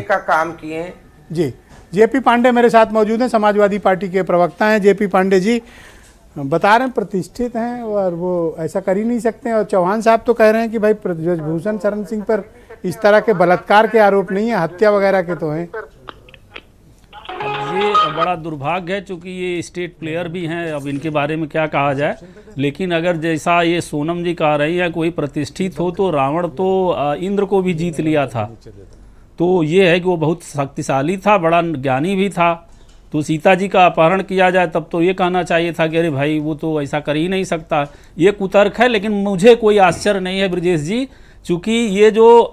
का काम किए जी। जेपी पांडे मेरे साथ मौजूद हैं, समाजवादी पार्टी के प्रवक्ता हैं। जेपी पांडे जी बता रहे हैं प्रतिष्ठित हैं और वो ऐसा कर ही नहीं सकते हैं। और चौहान साहब तो कह रहे हैं कि भाई ब्रजभूषण शरण सिंह पर इस तरह के बलात्कार के आरोप नहीं है, हत्या वगैरह के तो हैं। ये बड़ा दुर्भाग्य है, चूंकि ये स्टेट प्लेयर भी हैं, अब इनके बारे में क्या कहा जाए। लेकिन अगर जैसा ये सोनम जी कह रही है कोई प्रतिष्ठित हो तो रावण तो इंद्र को भी जीत लिया था। तो ये है कि वो बहुत शक्तिशाली था, बड़ा ज्ञानी भी था। तो सीता जी का अपहरण किया जाए तब तो ये कहना चाहिए था कि अरे भाई वो तो ऐसा कर ही नहीं सकता। ये कुतर्क है। लेकिन मुझे कोई आश्चर्य नहीं है ब्रजेश जी, चूँकि ये जो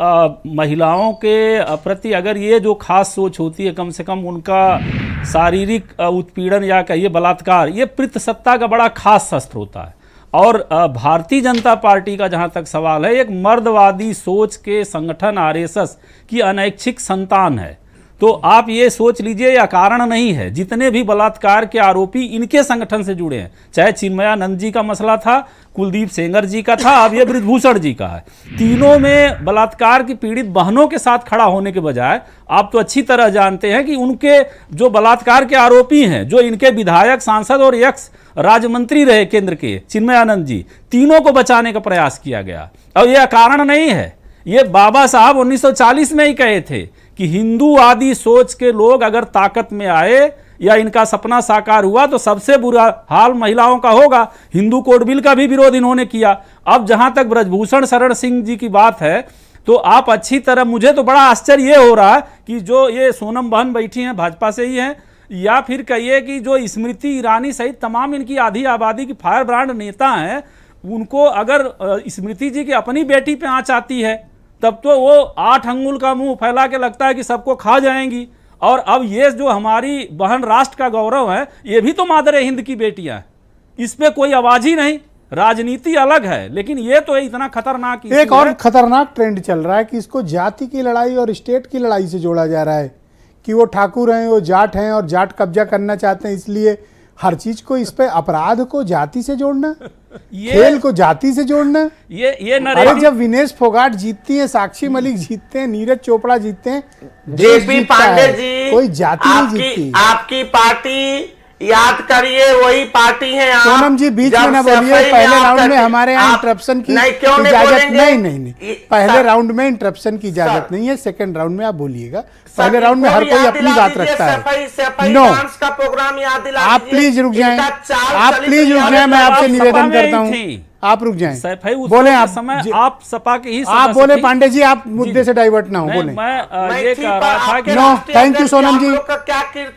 महिलाओं के प्रति अगर ये जो खास सोच होती है, कम से कम उनका शारीरिक उत्पीड़न या कहिए बलात्कार, ये पितृसत्ता का बड़ा खास शस्त्र होता है। और भारतीय जनता पार्टी का जहाँ तक सवाल है, एक मर्दवादी सोच के संगठन आरएसएस की अनैच्छिक संतान है। तो आप ये सोच लीजिए, यह कारण नहीं है। जितने भी बलात्कार के आरोपी इनके संगठन से जुड़े हैं, चाहे चिन्मयानंद जी का मसला था, कुलदीप सेंगर जी का था, अब ये ब्रजभूषण जी का है। तीनों में बलात्कार की पीड़ित बहनों के साथ खड़ा होने के बजाय आप तो अच्छी तरह जानते हैं कि उनके जो बलात्कार के आरोपी हैं, जो इनके विधायक, सांसद और एक्स राज्य मंत्री रहे केंद्र के चिन्मयानंद जी, तीनों को बचाने का प्रयास किया गया। और यह कारण नहीं है, ये बाबा साहब 1940 में ही कहे थे कि हिंदू आदि सोच के लोग अगर ताकत में आए या इनका सपना साकार हुआ तो सबसे बुरा हाल महिलाओं का होगा। हिंदू कोड बिल का भी विरोध इन्होंने किया। अब जहां तक ब्रजभूषण शरण सिंह जी की बात है, तो आप अच्छी तरह, मुझे तो बड़ा आश्चर्य ये हो रहा है कि जो ये सोनम बहन बैठी हैं भाजपा से ही हैं, या फिर कहिए कि जो स्मृति ईरानी सहित तमाम इनकी आधी आबादी की फायर ब्रांड नेता हैं, उनको अगर स्मृति जी की अपनी बेटी पे आंच आती है तब तो वो 8 अंगुल का मुंह फैला के लगता है कि सबको खा जाएंगी। और अब ये जो हमारी बहन राष्ट्र का गौरव है, ये भी तो मादर हिंद की बेटियां हैं, इस पे कोई आवाज ही नहीं। राजनीति अलग है, लेकिन ये तो इतना खतरनाक। एक और खतरनाक ट्रेंड चल रहा है कि इसको जाति की लड़ाई और स्टेट की लड़ाई से जोड़ा जा रहा है कि वो ठाकुर हैं, वो जाट हैं और जाट कब्जा करना चाहते हैं, इसलिए हर चीज को इस पे अपराध को जाति से जोड़ना, खेल को जाति से जोड़ना। ये अरे जब विनेश फोगाट जीतती हैं, साक्षी मलिक जीतते हैं, नीरज चोपड़ा जीतते हैं, जेपी पांडे जी, कोई जाति नहीं जीतती। आपकी पार्टी याद करिए, वही पार्टी है आप। सोनम जी बीच में ना बोलिए, पहले राउंड में हमारे यहाँ इंटरप्शन की इजाजत नहीं। पहले राउंड में इंटरप्शन की इजाजत नहीं है, सेकंड राउंड में आप बोलिएगा। पहले राउंड में हर कोई अपनी बात रखता है। नो, आप प्लीज रुक जाएं, आप प्लीज रुक जाएं, मैं आपसे निवेदन करता हूँ, आप रुक जाएं, बोले आप समय आप सपा के ही आप बोले पांडे जी, आप मुद्दे से डाइवर्ट ना हो, बोले। मैं ये कह रहा था कि नो, थैंक यू सोनम जी।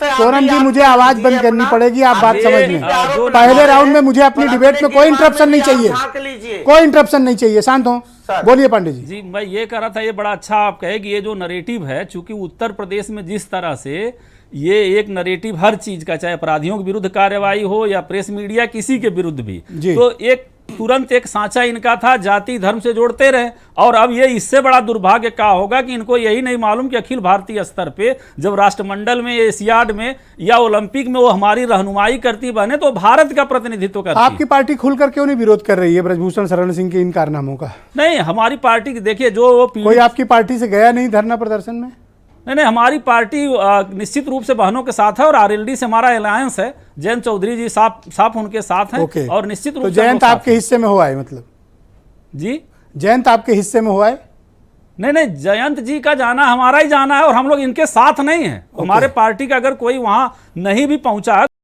सोनम जी मुझे आवाज बंद करनी पड़ेगी, आप बात समझ लें। पहले राउंड में मुझे अपनी डिबेट में कोई इंटरप्शन नहीं चाहिए, कोई इंटरप्शन नहीं चाहिए, शांत हो। बोलिए पांडे जी। जी मैं ये कह रहा था, ये बड़ा अच्छा आप कहे कि ये जो नरेटिव है, चूंकि उत्तर प्रदेश में जिस तरह से ये एक नरेटिव हर चीज का, चाहे अपराधियों के विरुद्ध कार्रवाई हो या प्रेस मीडिया किसी के विरुद्ध भी, तो एक तुरंत एक सांचा इनका था, जाति धर्म से जोड़ते रहे। और अब ये इससे बड़ा दुर्भाग्य क्या होगा कि इनको यही नहीं मालूम कि अखिल भारतीय स्तर पे जब राष्ट्रमंडल में, एशियाड में या ओलंपिक में वो हमारी रहनुमाई करती बने तो भारत का प्रतिनिधित्व करती। आपकी पार्टी खुलकर क्यों नहीं विरोध कर रही है ब्रजभूषण शरण सिंह के इन कारनामों का? नहीं, हमारी पार्टी देखिए, जो कोई आपकी पार्टी से गया नहीं धरना प्रदर्शन में? नहीं, हमारी पार्टी निश्चित रूप से बहनों के साथ है और आरएलडी से हमारा अलायंस है। जयंत चौधरी जी साफ उनके साथ हैं। और निश्चित रूप से जयंत आपके हिस्से में हुआ है, मतलब जी जयंत आपके हिस्से में हुआ है? नहीं, जयंत जी का जाना हमारा ही जाना है और हम लोग इनके साथ नहीं है। हमारे पार्टी का अगर कोई वहां नहीं भी पहुंचा है